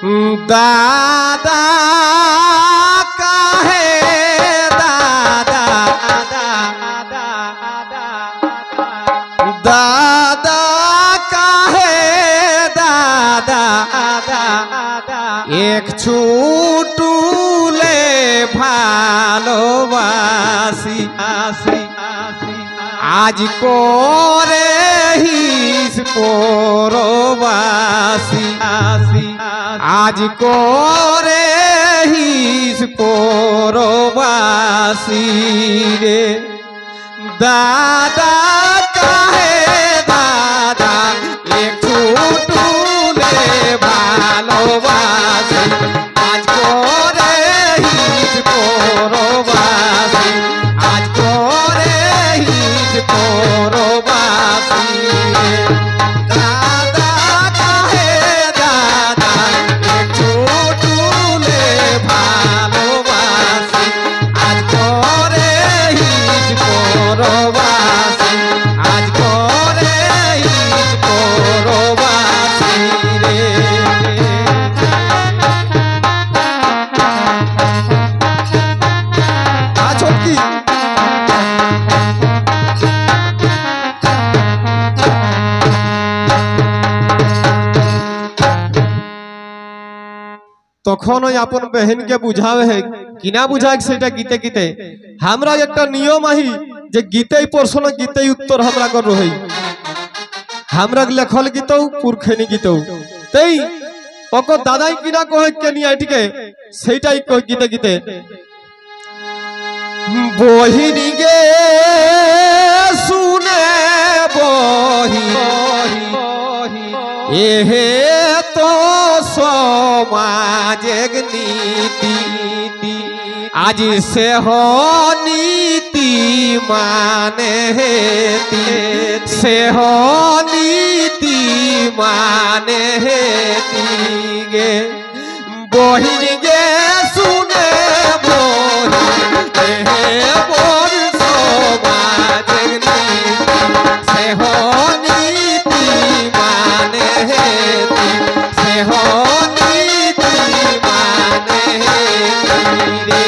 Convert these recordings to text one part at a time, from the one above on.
दादा काहे दादा दादा काहे दादा एक छुटुले भालोबासी आज कोरे हिस पोरोबासी आज कोरे हिस पोरोबासी रे दादा काहे दादा एक छुटुले भालोबासी आज कोरे हिस पोरोबासी आज कोरे हिस पोरोबासी दादा काहे दादा एक छुटुले भालोबासी आज कोरे हिस पोरोबासी आज कोरे हिस पोरोबासी रे छोटकी तखन अपन बहन के बुझावे है कि ना बुझाए सेटा गीते गीते हमरा एकटा नियम आही जे गीते प्रश्न गीते उत्तर हमरा कर रही हमरा लेखल गीतौ पुरखनी गीतौ तई ओको दादाई किना कहे के नि आटिके सेटाई कह गीते गीते बहिनी गे सुने बही एहे तो समाजिक नीति आज से हो नीति माने हेती से हो नीति माने हेती गे बहिन गे सुने बही एहे बोल समाजिक नीति से हो नीति माने हेती से हो नीति माने हेती रे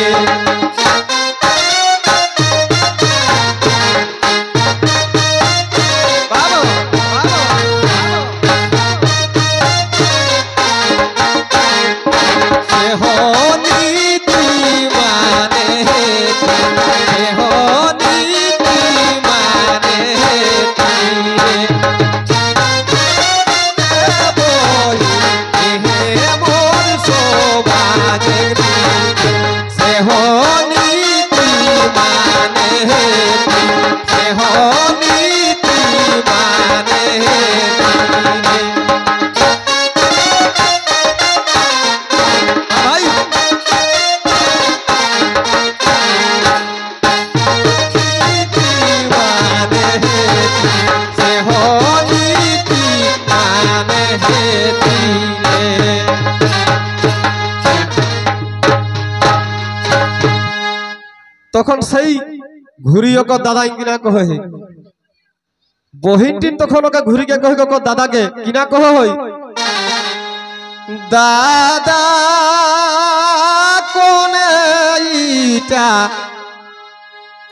बाबो से हो नीति माने हेती से हो नीति माने हेती रे से हो नीति माने हेती से हो नीति माने हेती भाई नीति माने हेती से हो नीति माने हेती तखन सही घुरियो को दादा किना कहे है बहिन टीन तखन ओके घुरी के कहे को दादा के किना कहे होई दादा कोने ईटा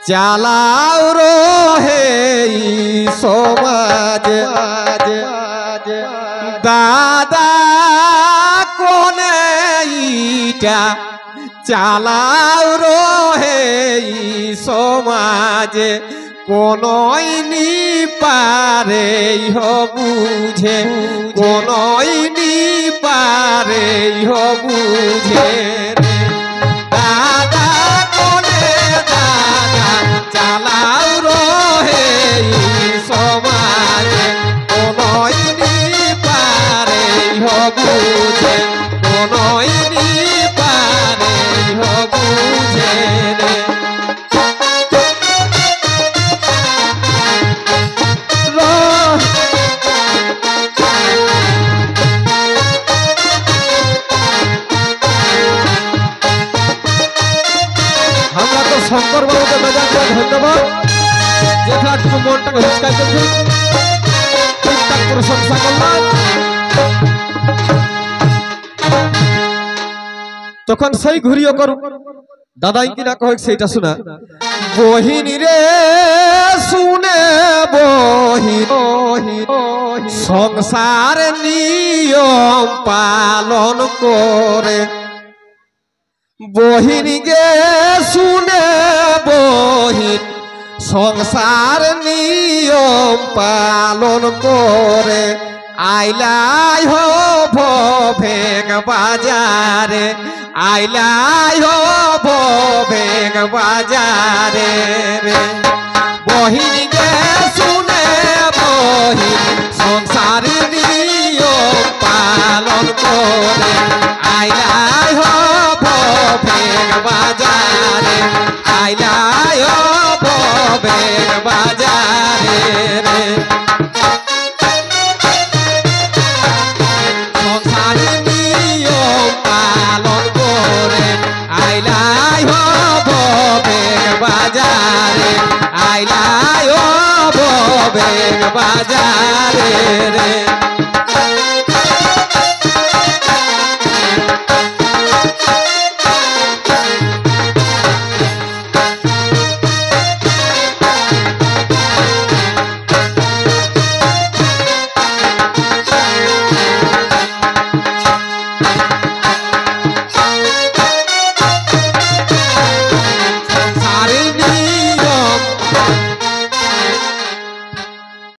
चालाओ रोहे ई समाज दादा कोने ईटा चालाओ रोहे ई समाज कोनोई नी पारे हो बुझे कोनोई नी पारे हो बुझे दादा कोने दादा चालाओ रोहे ई समाज कोनोई नी पारे हो बुझे कोनोई नी पारे हो बुझे रे शंकर बाबू के बजा के धन्यवाद जेठा मन तक हिचका प्रशंसा करना তখন সেই ঘুরিয়ে কর দাদাই কিনা কয় সেইটা শোনা। বহিনী রে শুনে বহিনী সংসার নিয়ম পালন করে, বহিনী গে শুনে বহিন সংসার নিয়ম পালন করে, আইলাই হব ভেগ বাজারে, আইলাই হব ভেগ বাজারে রে। বহিনী গে শুনে বহিন সংসার নিয়ম পালন করে, আইলাই হব ভেগ বাজারে, আইলাই হব ভেগ বাজারে রে। সংসার নিয়ম পালন করে, আইলাই হব ভেগ বাজারে, আইলাই হব ভেগ বাজারে রে।